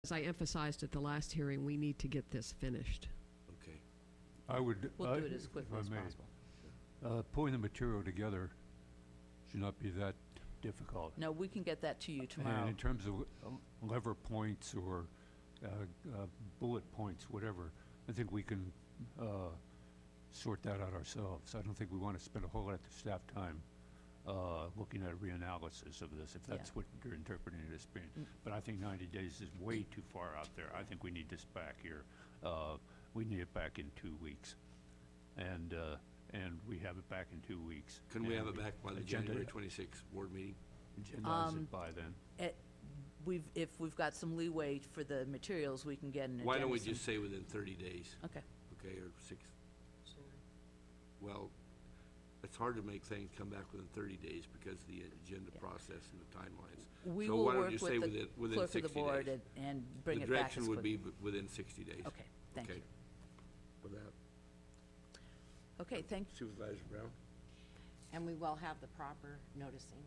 As I emphasized at the last hearing, we need to get this finished. Okay. I would. We'll do it as quickly if as I may, possible. Pulling the material together should not be that difficult. No, we can get that to you And tomorrow. in terms of lever points or bullet points, whatever, I think we can sort that out ourselves. I don't think we want to spend a whole lot of staff time looking at a reanalysis of this, if that's Yeah. what you're interpreting it as being. But I think 90 days is way too far out there. I think we need this back here. We need it back in 2 weeks. And we have it back in 2 weeks. Can we And have it back by the agenda- January 26th board meeting? Agendize it by then. If we've got some leeway for the materials, we can get an agenda. Why don't we just say within 30 days? Okay. Okay, or 6? Well, it's hard to make things come back within 30 days because of the agenda process and the timelines. We So will why don't work you say with the within clerk of the 60 board days? and bring The it back direction as would be quick. within 60 days. Okay, thank you. Okay. For that. Okay, thank you. Supervisor Brown? And we will have the proper noticing.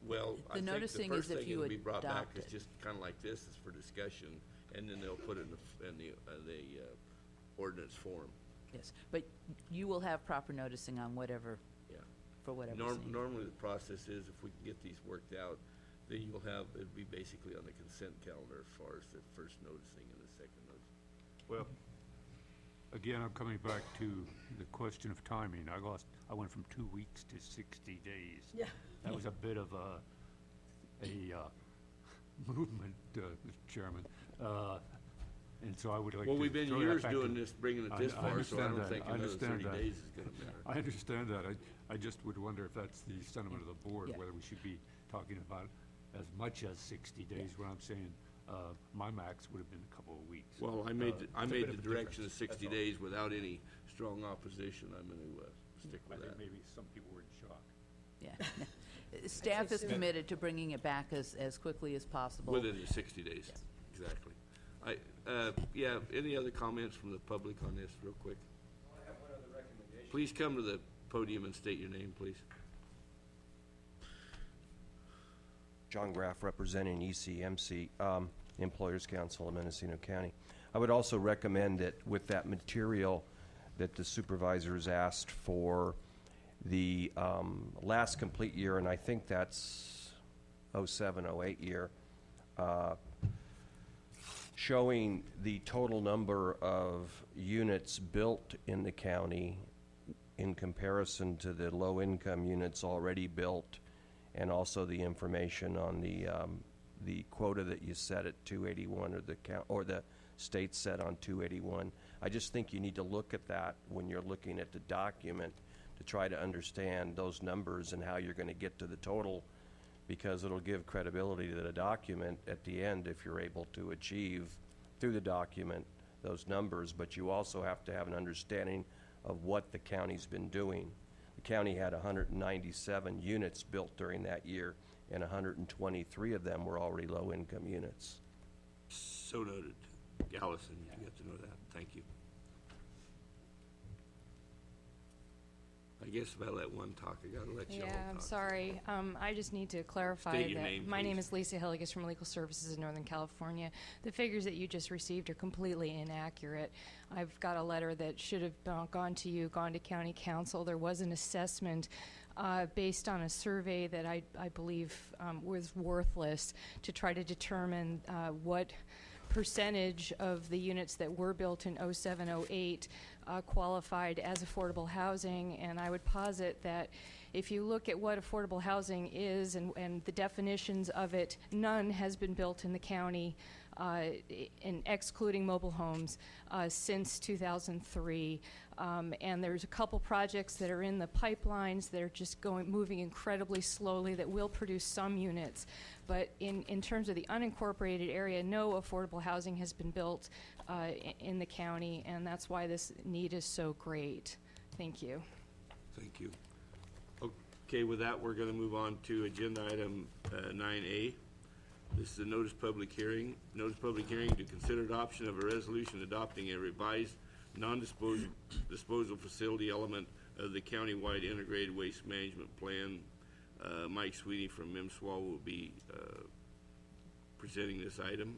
Well, The I think the noticing is first if thing you it'll be brought back adopt is it. just kind of like this, is for discussion, and then they'll put it in the ordinance form. Yes, but you will have proper noticing on whatever, Yeah. for whatever's needed. Normally, the process is, if we can get these worked out, then you'll have, it'd be basically on the consent calendar as far as the first noticing and the second notice. Well, again, I'm coming back to the question of timing. I went from 2 weeks to 60 days. Yeah. That was a bit of a movement, Mr. Chairman. And so I would like to. Well, we've been throw that years back doing to- this, bringing it I- this I far, so I understand don't that. think I another understand 30 that. days is gonna matter. I understand that. I just would wonder if that's the sentiment of the board, Yeah. whether we should be talking about as much as 60 days, when I'm saying, my max would have been a couple of weeks. Well, I made It's a bit the of a direction of difference, 60 that's all. days without any strong opposition. I'm gonna stick I with think that. maybe some people were in shock. Yeah. Staff is soon. committed to bringing it back as quickly as possible. Within the 60 days, Yes. exactly. Yeah, any other comments from the public on this, real quick? I have one other recommendation. Please come to the podium and state your name, please. John Graff, representing ECMC, Employers Council of Mendocino County. I would also recommend that with that material that the supervisors asked for the last complete year, and I think that's 07, 08 year, showing the total number of units built in the county in comparison to the low-income units already built, and also the information on the quota that you set at 281, or the state set on 281. I just think you need to look at that when you're looking at the document to try to understand those numbers and how you're going to get to the total, because it'll give credibility to the document at the end if you're able to achieve through the document those numbers. But you also have to have an understanding of what the county's been doing. The county had 197 units built during that year, and 123 of them were already low-income units. So noted. Allison, you got to know that. Thank you. I guess if I let one talk, I gotta let you all talk. Yeah, I'm sorry. I just need to clarify State your that name, my name please. is Lisa Hilligus from Legal Services in Northern California. The figures that you just received are completely inaccurate. I've got a letter that should have gone to you, gone to County Council. There was an assessment based on a survey that I believe was worthless to try to determine what percentage of the units that were built in 07, 08 qualified as affordable housing. And I would posit that if you look at what affordable housing is and the definitions of it, none has been built in the county, in excluding mobile homes, since 2003. And there's a couple projects that are in the pipelines that are just moving incredibly slowly that will produce some units. But in terms of the unincorporated area, no affordable housing has been built in the county, and that's why this need is so great. Thank you. Thank you. Okay, with that, we're gonna move on to agenda item 9A. This is a notice public hearing to consider adoption of a resolution adopting a revised disposal facility element of the countywide integrated waste management plan. Mike Sweeney from MIMSWA will be presenting this item.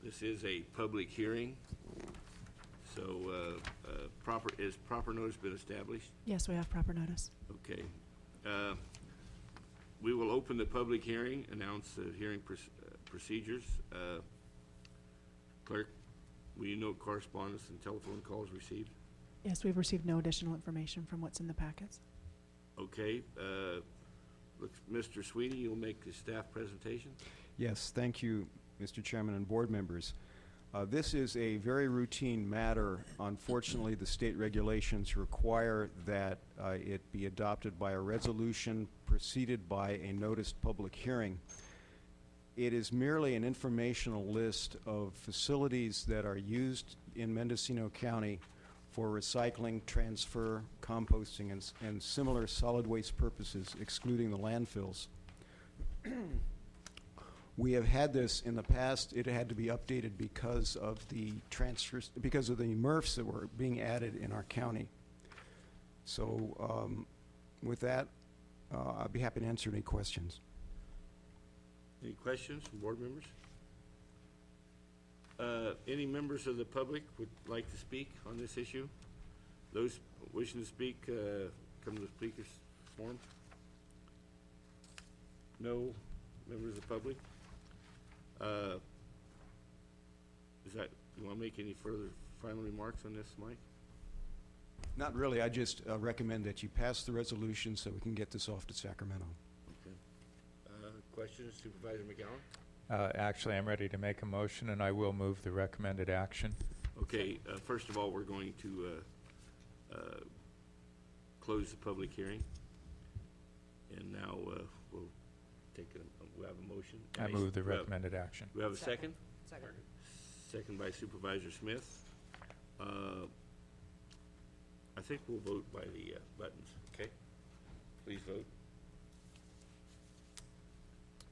This is a public hearing, so has proper notice been established? Yes, we have proper notice. Okay. We will open the public hearing, announce the hearing procedures. Clerk, will you note correspondence and telephone calls received? Yes, we've received no additional information from what's in the packets. Okay. Looks, Mr. Sweeney, you'll make the staff presentation? Yes, thank you, Mr. Chairman and board members. This is a very routine matter. Unfortunately, the state regulations require that it be adopted by a resolution preceded by a noticed public hearing. It is merely an informational list of facilities that are used in Mendocino County for recycling, transfer, composting, and similar solid waste purposes, excluding the landfills. We have had this in the past. It had to be updated because of the transfers, because of the MRFs that were being added in our county. So with that, I'd be happy to answer any questions. Any questions from board members? Any members of the public would like to speak on this issue? Those wishing to speak, come to the speaker's forum. No members of the public? You want to make any further final remarks on this, Mike? Not really. I just recommend that you pass the resolution so we can get this off to Sacramento. Okay. Questions, Supervisor McGowan? Actually, I'm ready to make a motion, and I will move the recommended action. Okay, first of all, we're going to close the public hearing. And now we'll take we'll have a motion. I move the recommended action. Do we have a second? Second. Second by Supervisor Smith. I think we'll vote by the buttons, okay? Please vote.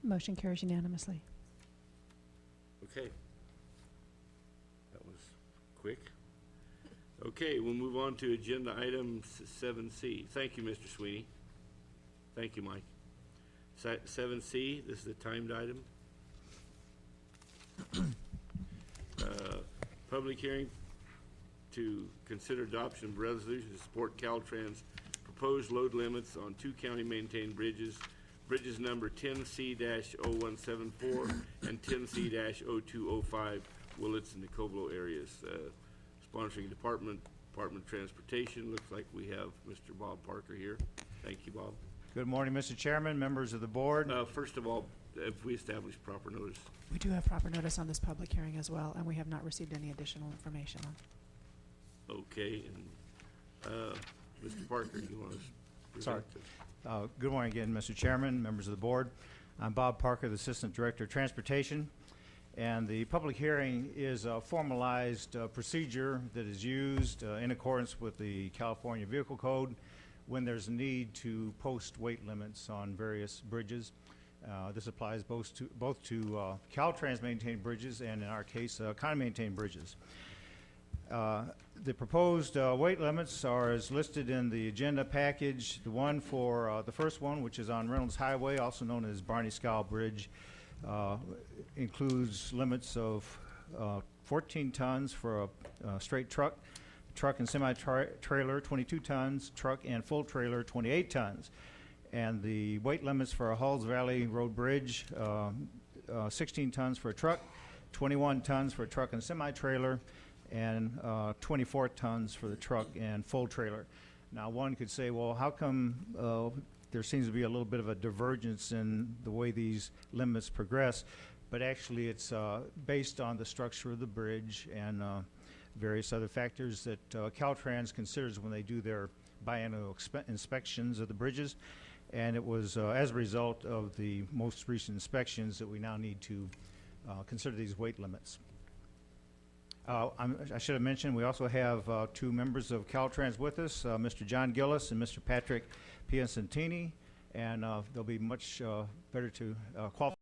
Motion carries unanimously. Okay. That was quick. Okay, we'll move on to agenda item 7C. Thank you, Mr. Sweeney. Thank you, Mike. 7C, this is a timed item. Public hearing to consider adoption of resolution to support Caltrans proposed load limits on two county-maintained bridges, bridges number 10C-0174 and 10C-0205, Willits and Nicoblo areas. Sponsoring Department of Transportation. Looks like we have Mr. Bob Parker here. Thank you, Bob. Good morning, Mr. Chairman, members of the board. First of all, if we establish proper notice. We do have proper notice on this public hearing as well, and we have not received any additional information on. Okay, and Mr. Parker, you want to Sorry. present? Good morning again, Mr. Chairman, members of the board. I'm Bob Parker, the Assistant Director of Transportation, and the public hearing is a formalized procedure that is used in accordance with the California Vehicle Code when there's a need to post weight limits on various bridges. This applies both to Caltrans maintained bridges and, in our case, county maintained bridges. The proposed weight limits are as listed in the agenda package. The one for the first one, which is on Reynolds Highway, also known as Barney Scow Bridge, includes limits of 14 tons for a straight truck and semi-trailer 22 tons, truck and full trailer 28 tons. And the weight limits for a Halls Valley Road Bridge, 16 tons for a truck, 21 tons for a truck and semi-trailer, and 24 tons for the truck and full trailer. Now, one could say, well, how come there seems to be a little bit of a divergence in the way these limits progress? But actually, it's based on the structure of the bridge and various other factors that Caltrans considers when they do their biannual inspections of the bridges. And it was as a result of the most recent inspections that we now need to consider these weight limits. I should have mentioned we also have two members of Caltrans with us, Mr. John Gillis and Mr. Patrick Piacentini, and they'll be much better to qualify